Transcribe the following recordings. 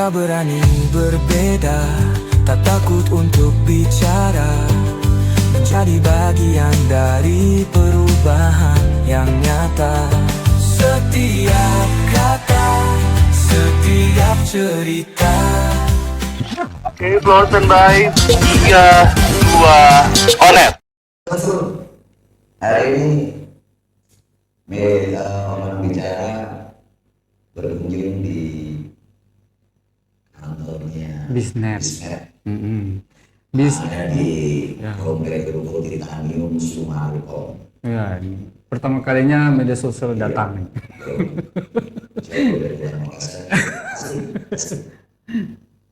Kita berani berbeda, tak takut untuk bicara, menjadi bagian dari perubahan yang nyata. Setiap kata, setiap cerita. Oke, floor standby 3, 2, on air. Hari ini orang bicara berkunjung di kantornya Bisnet. Ada di Komplek Ruko Titanium Sumarko. Ya, ini pertama kalinya media sosial datang. Saya udah dari Makassar.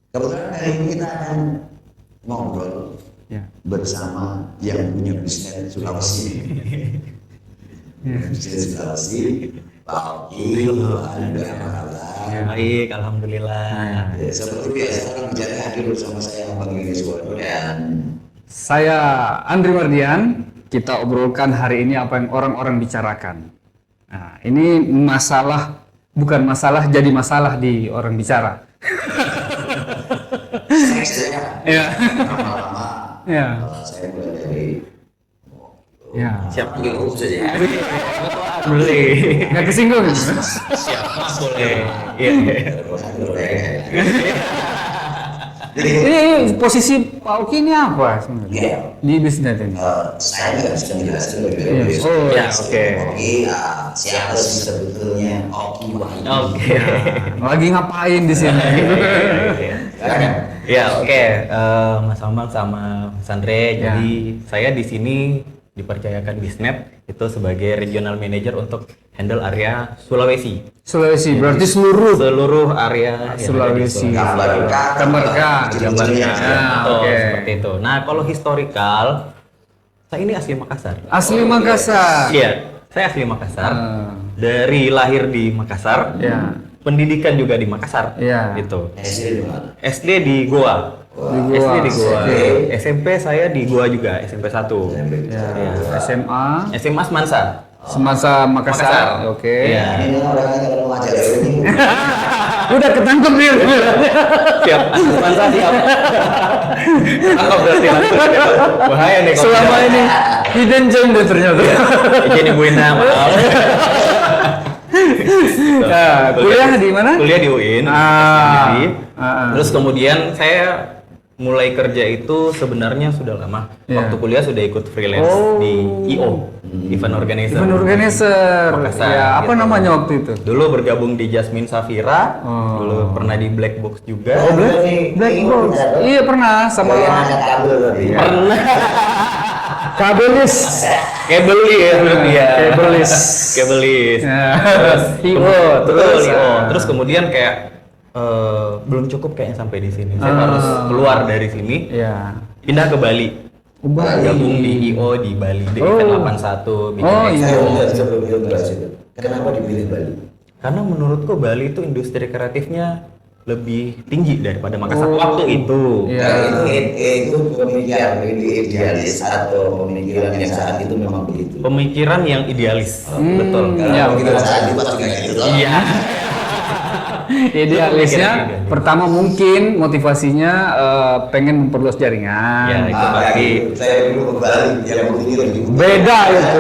Kebetulan hari ini kita akan ngobrol Ya. bersama yang punya bisnis Sulawesi. Bisnis Sulawesi, Pak Oki, Anda Baik, alhamdulillah. Ya, seperti biasa kan menjadi hadir bersama saya Bang Yudi Suwarno dan Saya Andri Mardian. Kita obrolkan hari ini apa yang orang-orang bicarakan. Nah, ini masalah, bukan masalah jadi masalah di orang bicara. saya Ya. lama-lama Ya. saya mulai dari Ya. siap panggil umum saja. Boleh. Nggak kesinggung. Boleh. Iya. Ini posisi Pak Oki ini apa sebenarnya? Iya. Di bisnet ini. Saya nggak bisa menjelaskan lebih Iya. lanjut. Oh, ya, oke. Oki, siapa sih sebetulnya Oki Wahyu? Oke. Lagi ngapain di sini? Kan? Ya, oke. Mas Amang sama Mas Andre. Ya. Jadi saya di sini dipercayakan Bisnet itu sebagai regional manager untuk handle area Sulawesi. Sulawesi, berarti seluruh area yang ada di Sulawesi. Gambarkan. Gambarkan. Gambarnya. Nah, oke. Seperti itu. Nah, kalau historical, saya ini asli Makassar. Asli Makassar. Iya, saya asli Makassar. Dari lahir di Makassar. Ya. Pendidikan juga di Makassar. Iya. Gitu. SD di mana? SD di Goa. Di Goa. SD di Goa. Oke. SMP saya di Goa juga, SMP 1. Ya. Iya. SMA SMA Semansa. semasa Makassar. Oke. Iya. Ini orangnya kalau ngajar ini. Udah ketangkep nih. Siap. Semansa siap. Tangkap berarti langsung. Bahaya nih kalau Selama tidak. ini hidden gem deh ternyata. Izin ibuin maaf. Ya, kuliah di mana? Kuliah di UIN. Ah. Di. Ah. Terus kemudian saya mulai kerja itu sebenarnya sudah lama. Ya. Waktu kuliah sudah ikut freelance Oh. di IO, event organizer. Event organizer. Makassar, Ya, apa gitu. namanya waktu itu? Dulu bergabung di Jasmine Safira, Oh. dulu pernah di Black Box juga. Oh, Black Box. Iya pernah sama Yang angkat kabel tadi. Pernah. Kabelis. Kabelis berarti ya. Kabelis. Kabelis. Ya. IO, Betul, terus, IO. ah. Terus kemudian kayak belum cukup kayaknya sampai di sini. Saya Ah. harus keluar dari sini, Ya. pindah ke Bali. Bali. Gabung di IO di Bali di Oh. event 81 bikin Oh, expo. iya. Sebelum itu bahas itu. Kenapa dipilih Bali? Karena menurutku Bali itu industri kreatifnya lebih tinggi daripada Makassar Oh. waktu itu. Iya. Nah, itu pemikiran idealis atau pemikiran yang saat itu memang begitu. Pemikiran yang idealis. Betul. Ya, Kalau kita saat itu juga gitu. Iya. Idealisnya Pemikiran. pertama mungkin motivasinya pengen memperluas jaringan. Ya, itu pasti. Saya dulu ke Bali yang berpikir gitu. Beda itu.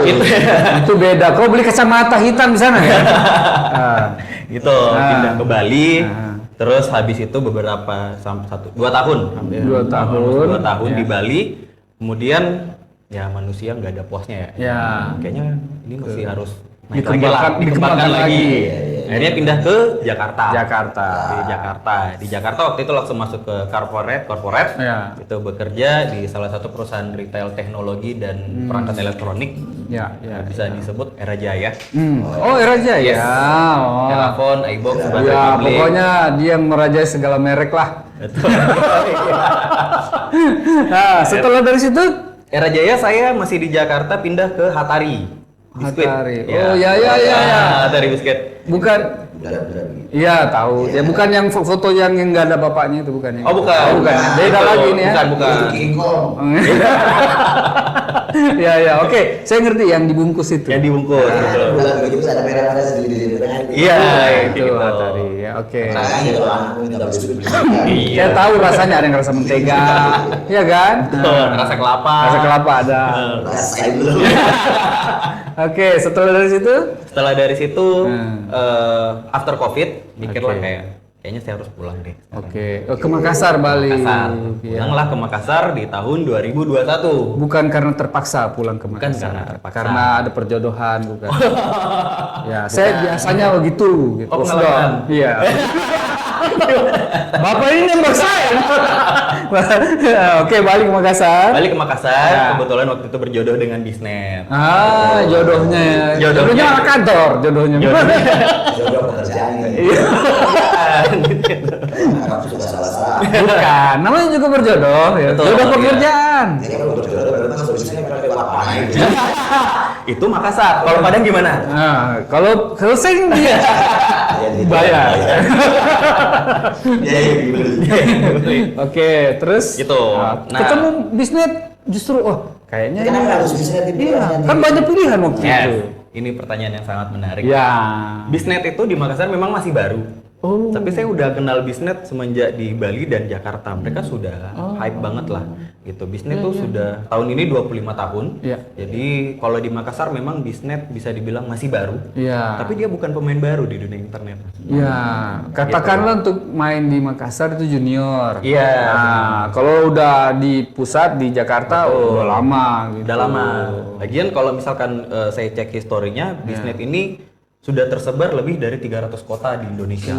Itu beda. Kau beli kacamata hitam di sana ya? Gitu, Ah. pindah ke Bali. Ah. Terus habis itu beberapa sampai 2 tahun, hampir 2 tahun. 2 tahun Ya. di Bali. Kemudian ya manusia nggak ada puasnya ya. Ya. Kayaknya ini masih harus Dikembangkan lagi. Akhirnya pindah ke Jakarta. Jakarta. Di Jakarta waktu itu langsung masuk ke corporate. Ya. Itu bekerja di salah satu perusahaan retail teknologi dan perangkat elektronik. Ya, ya. Bisa disebut Era Jaya. Oh, Era Jaya. Yes. Oh. Erafon, iBox, Bandar Ya, Public. pokoknya dia merajai segala merek lah. Betul. Nah, setelah dari situ Era Jaya saya masih di Jakarta pindah ke Hatari. Biskuit. Hatari. Oh, ya. Hatari biskuit. Bukan. Bulan-bulan gitu. Iya, tahu. Ya bukan yang foto yang nggak ada bapaknya itu bukan ya? Oh, bukan. Oh, bukan. Beda Itu, lagi nih ya. Bukan. Itu King Kong. Ya, oke. Saya ngerti yang dibungkus itu. Yang dibungkus, betul. Bulan begitu ada merah-merah sedikit di tengah. Iya, itu gitu. tadi. Ya, oke. Makanya kalau anakku minta biskuit Iya. Saya tahu rasanya ada yang rasa mentega, ya kan? Betul, rasa kelapa. Rasa kelapa ada. rasain dulu. Oke, setelah dari situ? Setelah dari situ, after COVID, mikirlah Oke. kayaknya saya harus pulang deh. Oke, ke Makassar, Bali. Makassar. Iya. Pulanglah ke Makassar di tahun 2021. Bukan karena terpaksa pulang ke Bukan Makassar. karena terpaksa. Karena ada perjodohan, bukan. Ya, saya biasanya begitu gitu. Oh, pengalaman. Iya. Bapak ini nembak saya. Oke, balik ke Makassar. Balik ke Makassar, Ya. kebetulan waktu itu berjodoh dengan Bisnet. Jodohnya ya. Jodohnya. Jodohnya anak kantor, jodohnya. Jodoh pekerjaan ini. Iya. Kamu sudah salah-salah. Bukan, namanya juga berjodoh ya. Betul, Jodoh iya. pekerjaan. Ya kalau berjodoh berarti masuk bisnisnya pakai lapangan. Itu Makassar. Kalau Padang gimana? Nah, kalau selesai dia bayar. Ya dibeli. Oke, terus Gitu. Nah. ketemu bisnis justru kayaknya ini Kenapa harus bisnis iya, pilihan? kan banyak pilihan waktu Yes. itu. Ini pertanyaan yang sangat menarik. Ya. Bisnet itu di Makassar memang masih baru. Oh. Tapi saya udah kenal Bisnet semenjak di Bali dan Jakarta. Mereka sudah hype banget lah. Gitu. Bisnet tuh sudah tahun ini 25 tahun. Iya. Jadi kalau di Makassar memang Bisnet bisa dibilang masih baru. Iya. Tapi dia bukan pemain baru di dunia internet. Ya, katakanlah untuk main di Makassar itu junior. Iya, Nah, kalau udah di pusat di Jakarta udah lama gitu. Udah lama. Lagian kalau misalkan saya cek historinya, Bisnet ini sudah tersebar lebih dari 300 kota di Indonesia.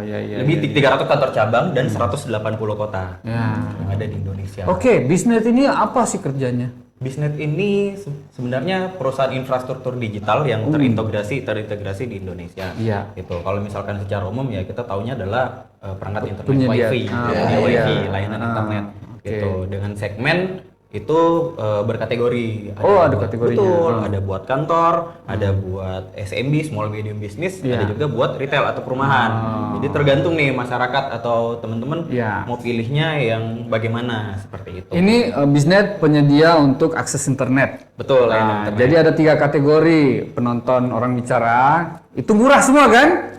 Ya. Lebih 300 kantor cabang dan 180 kota Ya. yang ada di Indonesia. Oke, bisnis ini apa sih kerjanya? Bisnet ini sebenarnya perusahaan infrastruktur digital yang terintegrasi di Indonesia. Iya. Gitu. Kalau misalkan secara umum ya kita taunya adalah perangkat internet Penyedia. WiFi, Ah, penyedia iya. WiFi, layanan internet. Oke. Gitu. Dengan segmen itu berkategori. Ada buat- kategorinya. Betul. Ah. Ada buat kantor, ada buat SMB, small medium business, Iya. ada juga buat retail atau perumahan. Jadi tergantung nih masyarakat atau teman-teman Iya. mau pilihnya yang bagaimana seperti itu. Ini bisnis penyedia untuk akses internet. Betul, layanan Nah, internet. jadi ada 3 kategori penonton orang bicara. Itu murah semua kan?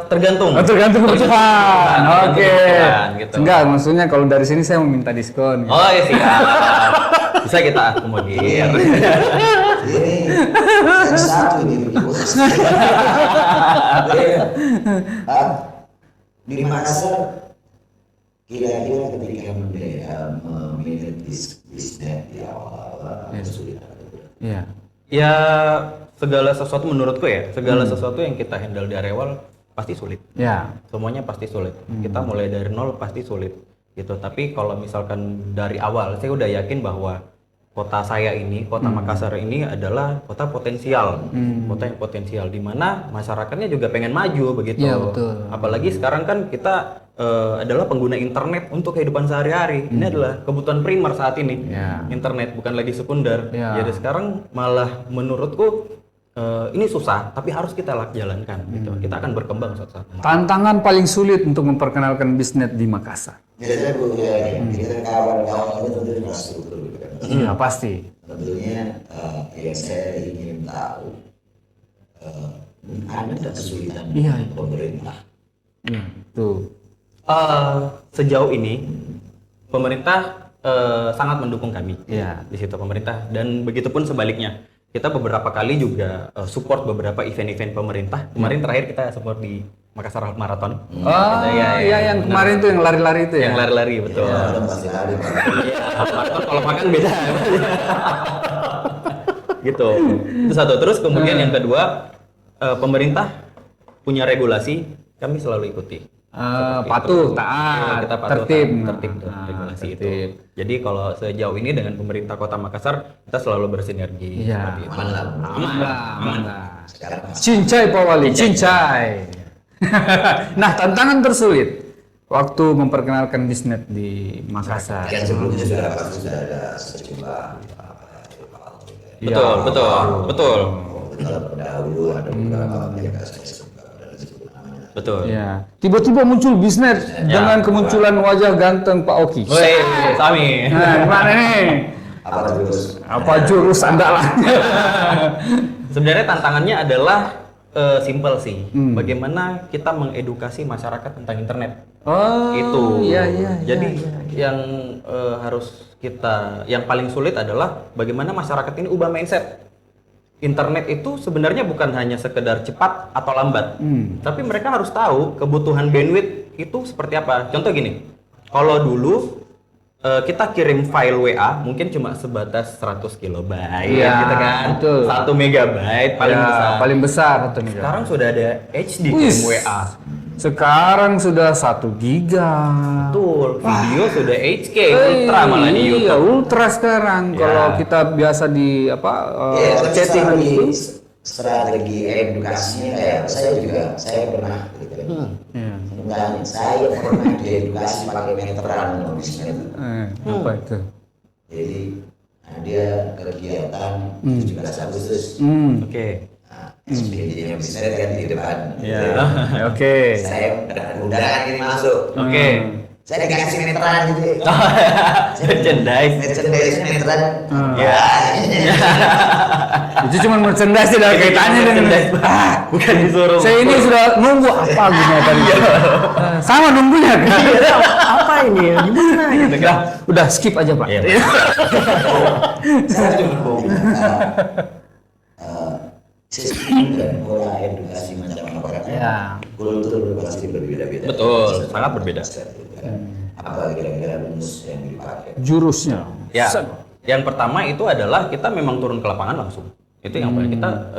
Tergantung. Tergantung kebutuhan. Oke. kebutuhan, gitu. Enggak, maksudnya kalau dari sini saya mau minta diskon. Oh iya siap. Bisa kita akomodir. Ini kan satu ini di Makassar kira-kira ketika memilih bisnis di awal-awal kesulitan. Iya. Ya segala sesuatu menurutku ya, segala sesuatu yang kita handle dari awal pasti sulit. Ya. Semuanya pasti sulit. Kita mulai dari nol pasti sulit. Gitu. Tapi kalau misalkan dari awal saya udah yakin bahwa kota saya ini, kota Makassar ini adalah kota potensial, kota yang potensial di mana masyarakatnya juga pengen maju begitu. Iya, betul. Apalagi sekarang kan kita adalah pengguna internet untuk kehidupan sehari-hari. Ini adalah kebutuhan primer saat ini. Iya. Internet bukan lagi sekunder. Iya. Jadi sekarang malah menurutku ini susah, tapi harus kita jalankan. Gitu. Kita akan berkembang suatu saat. Tantangan paling sulit untuk memperkenalkan bisnis di Makassar. Biasanya kita kawan-kawan itu tentu infrastruktur. Iya, pasti. Tentunya yang saya ingin tahu ada nggak kesulitan Iya. pemerintah? Iya, tuh. Sejauh ini pemerintah sangat mendukung kami. Iya. Di situ pemerintah dan begitupun sebaliknya. Kita beberapa kali juga support beberapa event-event pemerintah. Kemarin terakhir kita support di Makassar Half Marathon. Oh, iya yang benar. kemarin tuh yang lari-lari itu ya. Yang lari-lari betul. Ya, ada pasti ada. Iya, Half Marathon kalau makan beda. Gitu. Itu satu. Terus kemudian yang kedua, pemerintah punya regulasi, kami selalu ikuti. Patuh, Itu. taat, Kita patuh, tertib. taat, tertib tuh, Nah, regulasi tertib. itu. Jadi kalau sejauh ini dengan pemerintah Kota Makassar kita selalu bersinergi. Iya. seperti itu. Aman. Sekarang Cincai Pak Wali, cincai. Nah, tantangan tersulit waktu memperkenalkan bisnis di Makassar. yang sebelumnya sudah pasti sudah ada sejumlah Iya. Betul, betul, betul, kalau pendahulu ada beberapa yang saya suka dan disebut namanya. betul. Ya. Tiba-tiba muncul bisnis dengan kemunculan wajah ganteng Pak Oki. Woi, Sami. Nah, gimana nih? Apa terus? Apa jurus andalanya? Sebenarnya tantangannya adalah simple sih. Bagaimana kita mengedukasi masyarakat tentang internet. Oh, Itu. iya. Jadi yang harus yang paling sulit adalah bagaimana masyarakat ini ubah mindset. Internet itu sebenarnya bukan hanya sekedar cepat atau lambat, tapi mereka harus tahu kebutuhan bandwidth itu seperti apa. Contoh gini, kalau dulu kita kirim file WA mungkin cuma sebatas 100 kilobyte, Iya, gitu kan, betul. 1 megabyte paling Ya, besar. paling besar atau enggak? Sekarang sudah ada HD Wih, kirim WA. Sekarang sudah 1 giga. Betul, video sudah 8K ultra malah di Iya, YouTube. ultra sekarang. Ya. Kalau kita biasa di Tapi chattingan itu. strategi edukasinya kayak saya pernah gitu. Iya. Enggak, saya pernah diedukasi pakai meteran bisnis. Apa itu? Jadi dia kegiatan 17 Agustus. Oke. SPJ-nya bisnis kan di depan. Ya, oke. Saya undangan ini masuk. Oke. Saya dikasih meteran gitu. Merchandise. Merchandise meteran. Ya. Itu cuma merchandise tidak ada kaitannya dengan. Bukan disuruh. Saya ini sudah nunggu apa gunanya tadi. Sama nunggunya kan. Apa ini? Gimana gitu kan? Udah skip aja, Pak. Iya, Saya cuma mau sistem dan pola edukasi macam apa kan? Ya. Kultur pasti berbeda-beda. Betul, sangat berbeda. Apa kira-kira rumus yang dipakai? Jurusnya. Ya. Yang pertama itu adalah kita memang turun ke lapangan langsung. Itu yang paling kita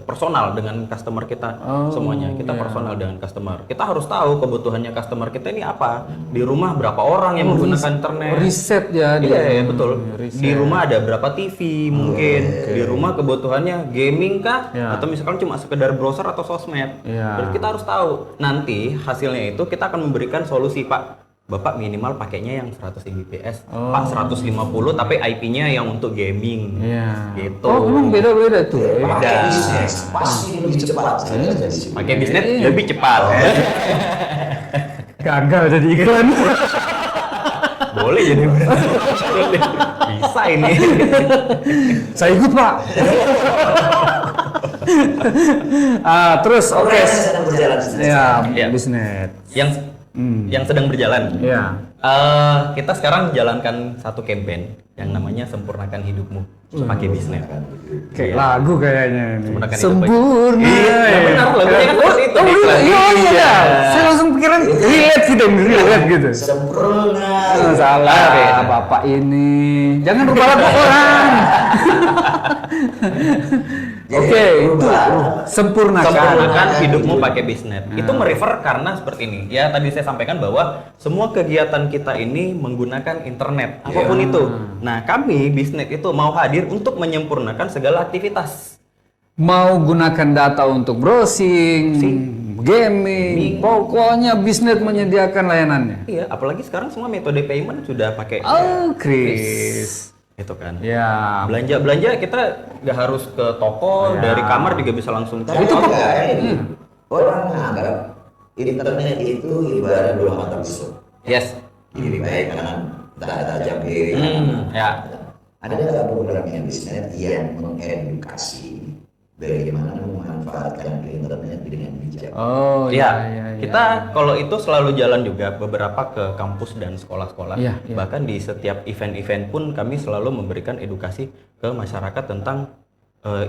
personal dengan customer kita semuanya. Kita personal dengan customer. Kita harus tahu kebutuhannya customer kita ini apa. Di rumah berapa orang yang menggunakan internet? Riset ya. Iya, betul. riset. Di rumah ada berapa TV mungkin. Di rumah kebutuhannya gaming kah? Ya. Atau misalkan cuma sekedar browser atau sosmed. Ya. Jadi kita harus tahu. Nanti hasilnya itu kita akan memberikan solusi, Pak. Bapak minimal pakainya yang 100 Mbps, Pak 150 tapi IP-nya yang untuk gaming. Iya. Gitu. Oh, memang beda-beda tuh. Pakai bisnis pasti lebih cepat. Pakai bisnet lebih cepat. Gagal jadi iklan. Boleh jadi. Bisa ini. Saya ikut, Pak. Terus oke. Sedang berjalan. Ya. Bisnet. Yang sedang berjalan. Ya. Kita sekarang jalankan satu campaign yang namanya Sempurnakan Hidupmu pakai bisnet. Kayak lagu kayaknya ini. Sempurnakan hidup Sempurna. Iya, benar, lagunya kan seperti itu. Iya. Saya langsung pikiran relate gitu. Sempurna. Salah, beda. Bapak ini. Jangan rubah lagu orang. Oke, itu Sempurnakan hidupmu pakai bisnet. Itu merefer karena seperti ini. Ya, tadi saya sampaikan bahwa semua kegiatan kita ini menggunakan internet, apapun itu. Nah, kami bisnet itu mau hadir untuk menyempurnakan segala aktivitas. Mau gunakan data untuk browsing, gaming, pokoknya bisnet menyediakan layanannya. Iya, apalagi sekarang semua metode payment sudah pakai Chris. itu kan. Ya. Belanja kita nggak harus ke toko, dari kamar juga bisa langsung. Tapi itu orang menganggap internet itu ibarat dua mata pisau. Yes. Kiri baik kanan tajam kiri. Ya. Ada nggak program yang bisnis yang mengedukasi bagaimana memanfaatkan internet dengan bijak? Oh Ya, kita kalau itu selalu jalan juga beberapa ke kampus dan sekolah-sekolah. Iya. Bahkan di setiap event-event pun kami selalu memberikan edukasi ke masyarakat tentang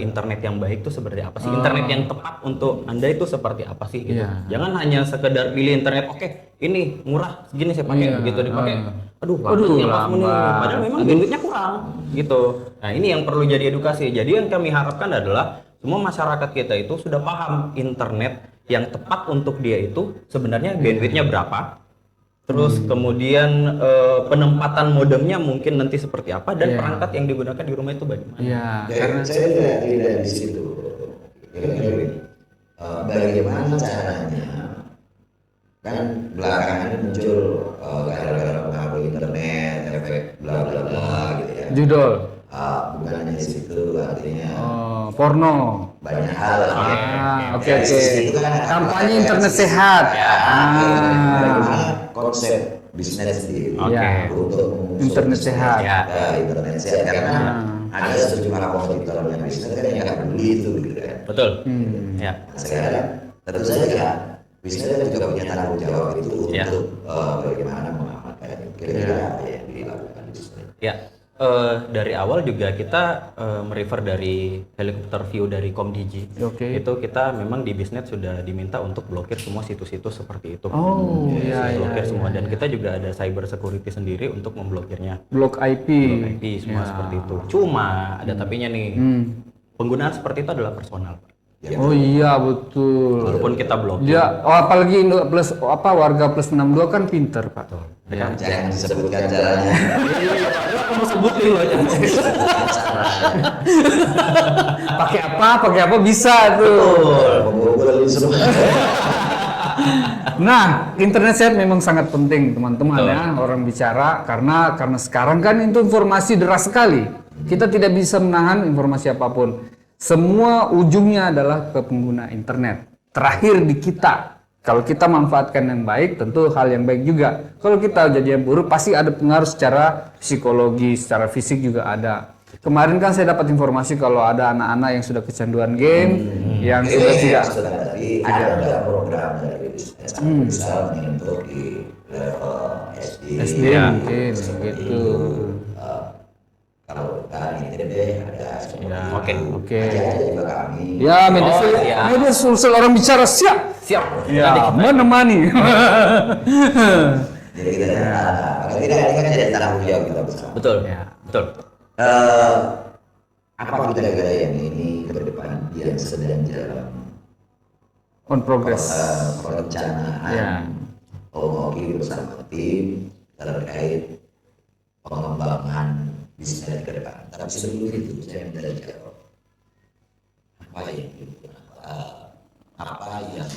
internet yang baik itu seperti apa sih? Internet yang tepat untuk Anda itu seperti apa sih? Gitu. Iya. Jangan hanya sekedar pilih internet, oke, ini murah, segini saya pakai, begitu dipakai. Aduh, lambat. Padahal memang bandwidthnya kurang, gitu. Nah, ini yang perlu jadi edukasi. Jadi yang kami harapkan adalah semua masyarakat kita itu sudah paham internet yang tepat untuk dia itu sebenarnya bandwidthnya berapa, terus kemudian penempatan modemnya mungkin nanti seperti apa, dan perangkat yang digunakan di rumah itu bagaimana. Iya, Karena saya tidak di situ. Kira-kira begini, bagaimana caranya? Kan belakangan ini muncul gara-gara pengaruh internet, efek bla bla bla gitu ya. judul. Bukan hanya di situ, artinya Porno. banyak hal. Oke. Itu kan Kampanye internet sehat. Bagaimana konsep bisnis sendiri. Oke. Ya. Untuk mengusung Internet bisnis. sehat. Ya. Internet sehat karena ada sejumlah kompetitornya bisnis kan yang nggak peduli itu gitu kan. Betul. Ya. Nah, sekarang tentu saja bisnis kan juga punya tanggung jawab itu Ya. untuk bagaimana mengamankan kira-kira apa yang dilakukan bisnis. Ya, dari awal juga kita merefer dari helikopter view dari Komdigi. Oke. Itu kita memang di bisnet sudah diminta untuk blokir semua situs-situs seperti itu. Oh, iya, blokir iya, semua. iya. Dan kita juga ada cyber security sendiri untuk memblokirnya. Blok IP. Blok IP semua Ya. seperti itu. Cuma ada tapinya nih. Penggunaan seperti itu adalah personal, Pak. Oh iya betul. Walaupun kita blokir. Dia apalagi plus warga plus 62 kan pinter, Pak. Ya. Jangan disebutkan caranya. Kamu sebutin loh. Pakai apa bisa tuh. Pembobol semua. Nah, internet sehat memang sangat penting teman-teman ya, orang bicara karena sekarang kan itu informasi deras sekali. Kita tidak bisa menahan informasi apapun. Semua ujungnya adalah ke pengguna internet. Terakhir di kita. Kalau kita manfaatkan yang baik, tentu hal yang baik juga. Kalau kita jadi yang buruk, pasti ada pengaruh secara psikologi, secara fisik juga ada. Kemarin kan saya dapat informasi kalau ada anak-anak yang sudah kecanduan game, yang sudah tidak Tadi ada program dari bisnis bisa menyentuh di level SD. SD mungkin gitu. Kalau kami ITB ada Oke. Oke. aja juga kami. Ya, media siap. media sosial orang bicara siap. Siap. Ya, menemani. Jadi kita kalau tidak ini kan jadi tanggung jawab kita bersama. Betul. Ya. Betul. Apa kira-kira yang ini ke depan yang sedang jalan On progress. perencanaan Ya. Omogi bersama tim terkait pengembangan bisnis ke depan. Tapi sebelum itu saya minta jawab apa yang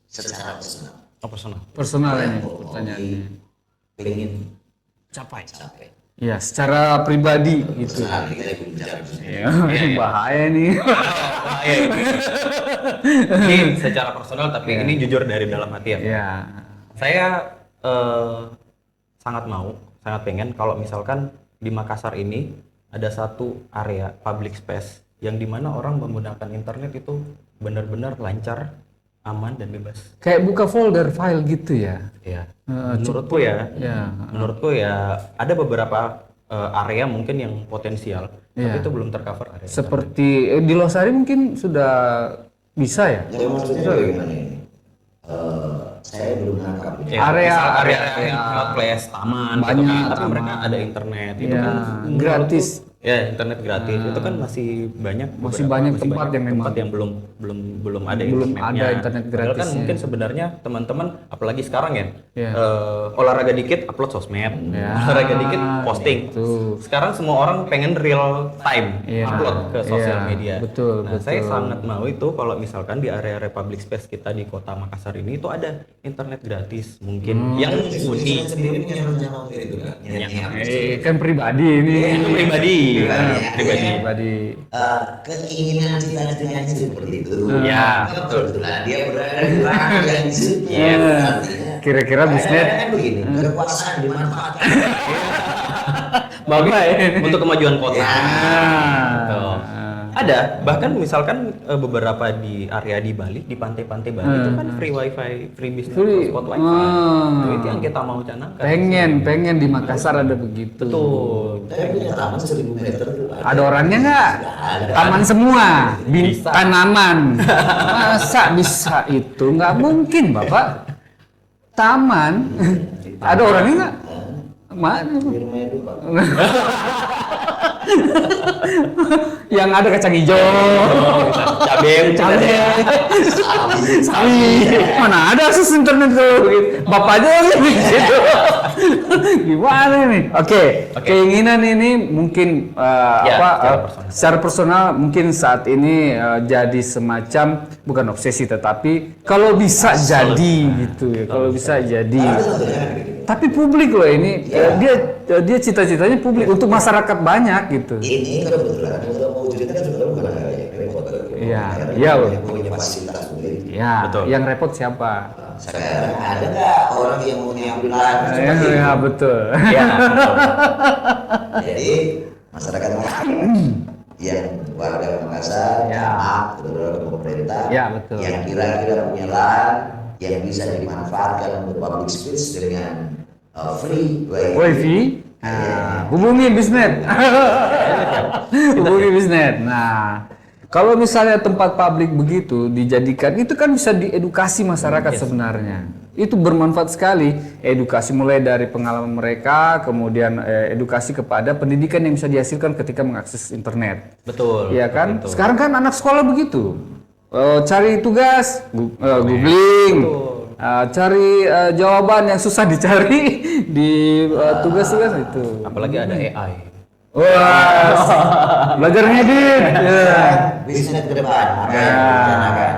secara personal Oh, personal. Personal ini Omogi pertanyaannya. pengen Capai. capai. Ya, secara pribadi gitu. Personal kita ikut bicara bisnis. Ya, bahaya nih. Ini secara personal tapi ini jujur dari dalam hati ya. Ya. Saya sangat pengen kalau misalkan di Makassar ini ada satu area public space yang dimana orang menggunakan internet itu benar-benar lancar, aman dan bebas. Kayak buka folder file gitu ya. Ya. Menurutku ya, ada beberapa area mungkin yang potensial, tapi itu belum tercover area. Seperti di Losari mungkin sudah bisa ya. Jadi maksudnya bagaimana ini? Saya belum nangkap ini. Area place, taman, banyak, gitu kan. Tapi taman. mereka ada internet, itu Ya, kan gratis. menurutku- Ya, internet gratis itu kan masih banyak tempat yang memang belum ada belum internetnya. ada internet Padahal kan gratisnya. mungkin sebenarnya teman-teman apalagi sekarang ya, Ya. olahraga dikit upload sosmed, Ya, olahraga dikit posting. gitu. Sekarang semua orang pengen real time Iya, upload ke sosial iya, media. betul, Nah, saya betul. sangat mau itu kalau misalkan di area public space kita di Kota Makassar ini itu ada internet gratis mungkin yang unik. Sendiri punya rencana untuk itu kan? Kan pribadi ini. Itu pribadi. Pribadi. Keinginan cita-citanya seperti itu. Ya, Kebetulan dia berada di ranah yang disukai. Iya. Artinya, Kira-kira bisnis kan begini, kekuasaan dimanfaatkan. bagus ya. Untuk kemajuan kota. Ah. Gitu. Ada, bahkan misalkan beberapa di area di Bali, di pantai-pantai Bali itu kan free wifi, free business Free. hotspot wifi. Ah. Nah, itu yang kita mau canangkan. Pengen di Makassar ada begitu. Betul. Tapi punya taman 1000 meter tuh. Ada orangnya nggak? Taman semua, Bisa. tanaman. Masa bisa itu? Nggak mungkin, Bapak. Taman, ada orangnya nggak? Mana? Di rumah itu Pak. Yang ada kacang hijau, Cabe, sawi. Mana ada akses internet tuh? Bapaknya lagi gitu. Gimana nih? Oke, keinginan ini mungkin Ya, secara personal mungkin saat ini jadi semacam bukan obsesi tetapi kalau bisa jadi gitu ya, kalau bisa jadi. Tapi publik loh ini, dia cita-citanya publik untuk masyarakat banyak gitu. Ini kebetulan untuk mewujudkan sebenarnya bukan hal yang repot. Iya, Karena iya, dia loh. punya fasilitas sendiri. Ya, Betul. yang repot siapa? sekarang ada nggak orang yang mau ngambil lahan seperti itu? Ya, betul. Ya, betul. Jadi masyarakat yang warga Makassar, Ya. beberapa pemerintah, Ya, betul. yang kira-kira punya lahan yang bisa dimanfaatkan untuk public space dengan free WiFi. Nah, hubungi Bisnet. Hubungi Bisnet. Nah, kalau misalnya tempat publik begitu dijadikan, itu kan bisa diedukasi masyarakat sebenarnya. Itu bermanfaat sekali. Edukasi mulai dari pengalaman mereka, kemudian edukasi kepada pendidikan yang bisa dihasilkan ketika mengakses internet. Betul. Iya kan? Betul. Sekarang kan anak sekolah begitu. Cari tugas, googling. Cari jawaban yang susah dicari di tugas-tugas itu. Apalagi ada AI. Wah, belajar ngedit. Ya. bisnis ke depan apa yang direncanakan?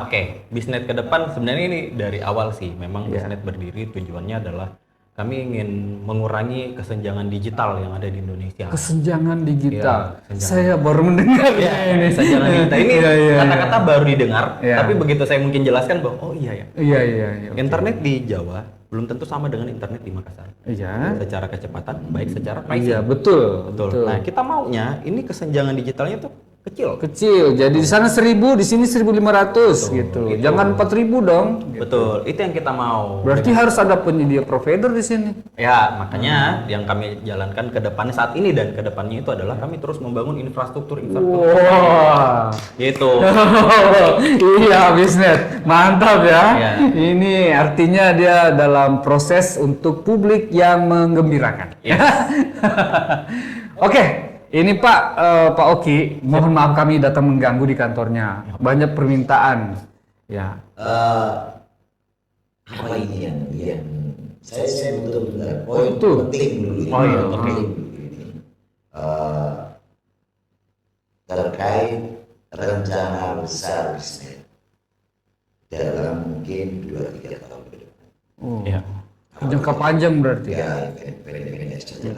Oke. Bisnet ke depan sebenarnya ini dari awal sih. Memang Ya. bisnet berdiri tujuannya adalah kami ingin mengurangi kesenjangan digital yang ada di Indonesia. Kesenjangan digital. Iya, kesenjangan. Saya baru mendengar Ya, ini. kesenjangan digital ini Iya, iya, kata-kata baru didengar, Iya. tapi begitu saya mungkin jelaskan bahwa oh iya ya. Iya, iya, iya. oke. Internet di Jawa belum tentu sama dengan internet di Makassar. Iya. Secara kecepatan, baik secara pricing. Iya, betul. Betul. Nah, kita maunya ini kesenjangan digitalnya tuh kecil. Kecil. Jadi di sana 1.000, di sini 1.500 gitu. itu. Jangan 4.000 dong. Betul. Itu yang kita mau. Berarti harus ada penyedia provider di sini. Ya, makanya yang kami jalankan ke depan saat ini dan ke depannya itu adalah kami terus membangun infrastruktur. Wah. Gitu. Iya, bisnet. Mantap ya. Iya. Ini artinya dia dalam proses untuk publik yang menggembirakan. Yes. Oke. Ini Pak Oki, mohon maaf kami datang mengganggu di kantornya. Banyak permintaan. Ya. Apa ini yang saya betul-betul poin Betul. penting dulu ini. Oh iya, Poin oke. penting dulu ini. Terkait rencana besar bisnis dalam mungkin 2-3 tahun ke depan. Oh. Ya. Jangka panjang berarti. Ya, pendek-pendek saja.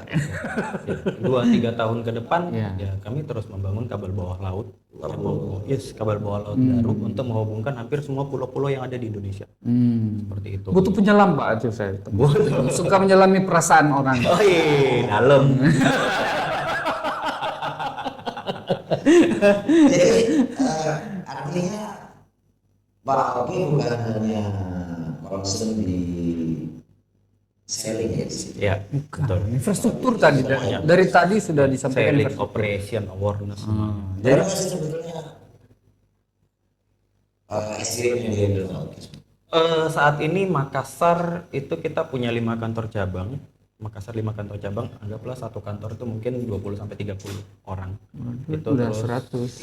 2-3 tahun ke depan Ya. ya kami terus membangun kabel bawah laut. Kabel bawah laut baru untuk menghubungkan hampir semua pulau-pulau yang ada di Indonesia. Seperti itu. Butuh penyelam Pak itu saya. Suka menyelami perasaan orang. Oh iya, dalam. Jadi artinya Pak Oki bukan hanya concern di selling ya di situ. Ya, betul. Infrastruktur tadi dari tadi sudah disampaikan. Selling, infrastruktur. operation, awareness. Jadi masih sebetulnya SDM yang dihandle. Saat ini Makassar itu kita punya 5 kantor cabang. Makassar 5 kantor cabang, anggaplah satu kantor itu mungkin 20-30 orang. Itu udah terus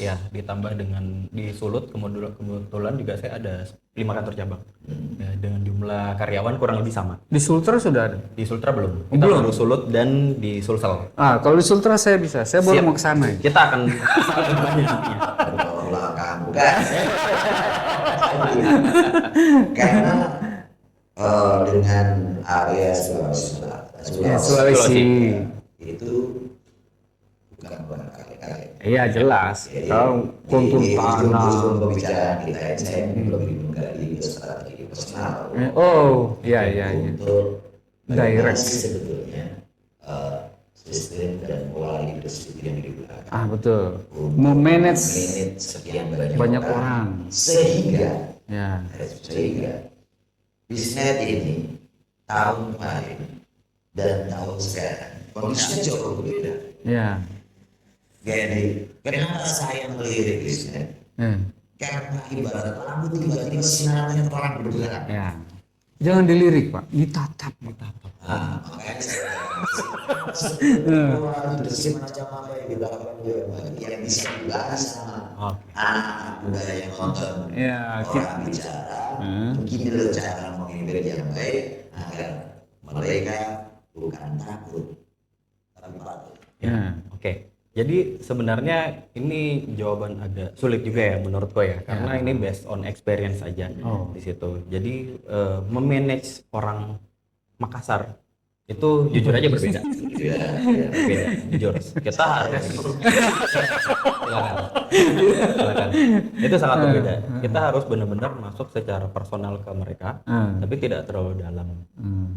100. ya ditambah dengan di Sulut kebetulan juga saya ada 5 kantor cabang. Ya, dengan jumlah karyawan kurang lebih sama. Di Sultra sudah ada. Di Sultra belum. Kita baru Sulut dan di Sulsel. Kalau di Sultra saya bisa. Saya baru Siap. mau ke sana. Kita akan banyak nantinya. Kalau belakang bukan. Karena dengan area Sulawesi. itu bukan kali-kali. Iya jelas. Kalau kontur tanah. Pembicaraan kita saya lebih menggali ke strategi personal. Oh, iya iya iya. Untuk Direct. bagaimana sih sebetulnya sistem dan pola leadership yang digunakan. Betul. Untuk Memanage sekian banyak orang. sehingga Ya. bisnet ini tahun kemarin dan tahun sekarang kondisinya jauh berbeda. Ya. Jadi kenapa saya melirik bisnet? Ya. Karena ibarat lampu tiba-tiba sinarnya terang bergerak. Ya. Jangan dilirik Pak, ditatap. Makanya saya leadership macam apa yang dilakukan yang bisa dibahas sama anak muda yang nonton Ya, orang bicara. Begini loh cara memimpin yang baik agar mereka bukan takut tapi patuh. Ya. Oke. Jadi sebenarnya ini jawaban agak sulit juga ya menurutku ya, karena ini based on experience saja di situ. Jadi memanage orang Makassar itu jujur aja berbeda. Beda, jujur. Kita harus silakan. Silakan. Itu sangat berbeda. Kita harus benar-benar masuk secara personal ke mereka, tapi tidak terlalu dalam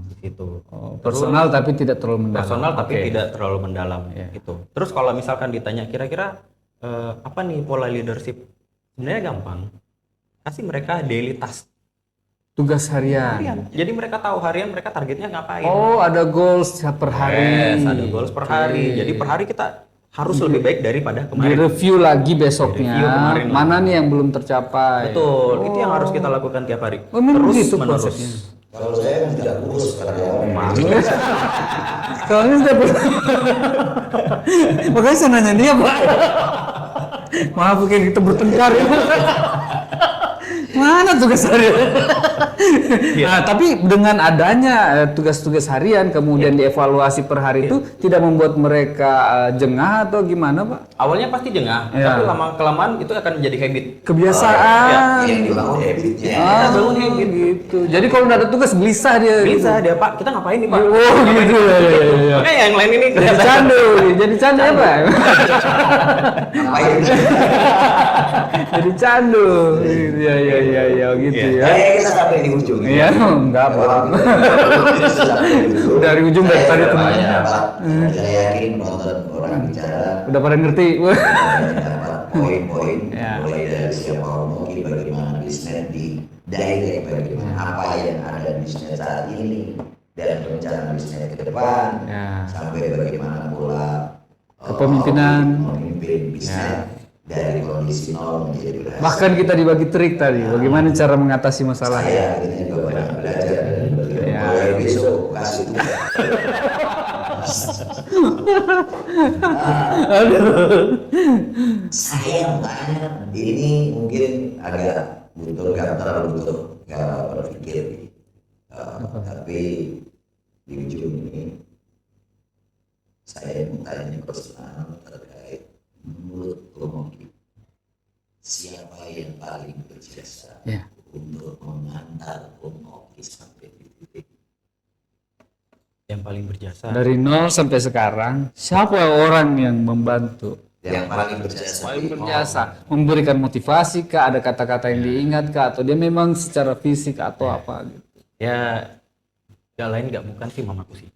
di situ. Personal tapi tidak terlalu mendalam. Personal tapi Oke. tidak terlalu mendalam gitu. Terus kalau misalkan ditanya kira-kira apa nih pola leadership, sebenarnya gampang. Kasih mereka daily task. Tugas harian. Jadi mereka tahu harian mereka targetnya ngapain. Oh, ada goals per hari. Yes, ada goals per hari. Jadi per hari kita harus lebih baik daripada Di kemarin. review lagi besoknya. Di-review kemarin Mana nih yang belum tercapai? Betul, itu yang harus kita lakukan tiap hari. Oh, memang Terus gitu menerus. konsepnya. Kalau saya kan tidak kurus karyawan. Soalnya saya makanya saya nanya dia, Pak. Maaf mungkin kita bertengkar ya. Mana tugas harian? Nah, tapi dengan adanya tugas-tugas harian kemudian dievaluasi per hari itu tidak membuat mereka jengah atau gimana, Pak? Awalnya pasti jengah, Iya. tapi lama kelamaan itu akan menjadi habit. Kebiasaan. Yang dibangun habitnya. Ah, bangun habit gitu. Jadi kalau udah ada tugas gelisah dia. Bisa dia, Pak, kita ngapain nih, Pak? Oh, gitu ya. Makanya yang lain ini Jadi kelihatan. candu, jadi candu apa? Ngapain? Jadi candu. Iya gitu ya. Kita sampai di ujung. Iya, enggak apa. Dari ujung dari tadi temannya. Saya yakin nonton orang bicara Udah pada ngerti. dapat poin-poin Ya. mulai dari siapa ngomongin bagaimana bisnis di direct, bagaimana apa yang ada di bisnis saat ini dan rencana bisnis ke depan Ya. sampai bagaimana pula Kepemimpinan. memimpin bisnis dari kondisi nol menjadi berhasil. Bahkan kita dibagi trik tadi, bagaimana cara mengatasi masalah. Saya ini juga banyak belajar dari beliau. Ya. Mulai besok kasih tugas. Sayang banget. Ini mungkin agak butuh berpikir. Tapi di ujung ini saya mau tanya personal terkait menurut Tomoki, siapa yang paling berjasa Ya. untuk mengantar Tomoki sampai di titik Yang paling berjasa. Dari nol sampai sekarang, siapa orang yang membantu? yang paling berjasa? Paling berjasa, memberikan motivasi kah, ada kata-kata yang diingat kah, atau dia memang secara fisik atau apa gitu. Ya, gak lain gak bukan sih mamaku sih.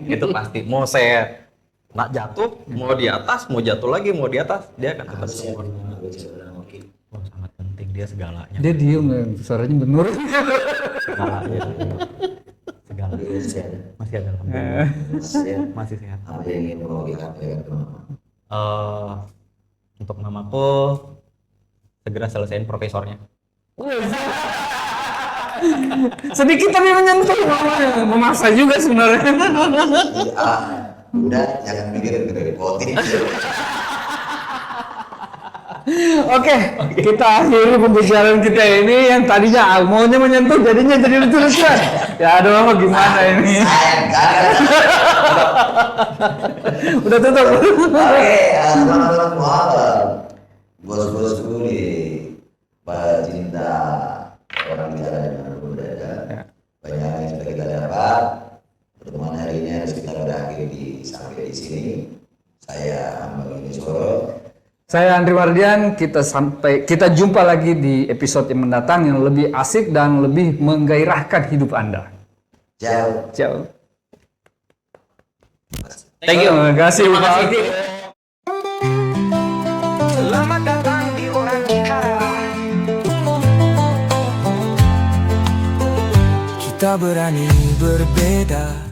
Itu pasti. Mau saya nak jatuh, mau di atas, mau jatuh lagi, mau di atas, dia akan tetap support. Oh, sangat penting dia segalanya. Dia diem, suaranya benur. Segalanya. Segalanya. Masih ada alhamdulillah. Masih sehat. Apa yang ingin Tomoki sampaikan ke Mama? Untuk mamaku segera selesaiin profesornya. Sedikit tapi menyentuh, memaksa juga sebenarnya. Udah jangan mikir ngerepotin. Oke, kita akhiri pembicaraan kita ini yang tadinya maunya menyentuh jadinya jadi lucu-lucuan. Ya aduh gimana ini. Sayang gagal. Udah tutup. Oke, selamat malam. Bos-bosku di pecinta orang bicara dengan budaya. Banyak yang sudah kita dapat. Pertemuan hari ini harus kita berakhir sampai di sini. Saya Ambang Inisoro. Saya Andri Mardian, kita jumpa lagi di episode yang mendatang yang lebih asik dan lebih menggairahkan hidup Anda. Ciao. Ciao. Thank you. Terima kasih Pak Oki. Selamat datang di Orang Bicara. Kita berani berbeda.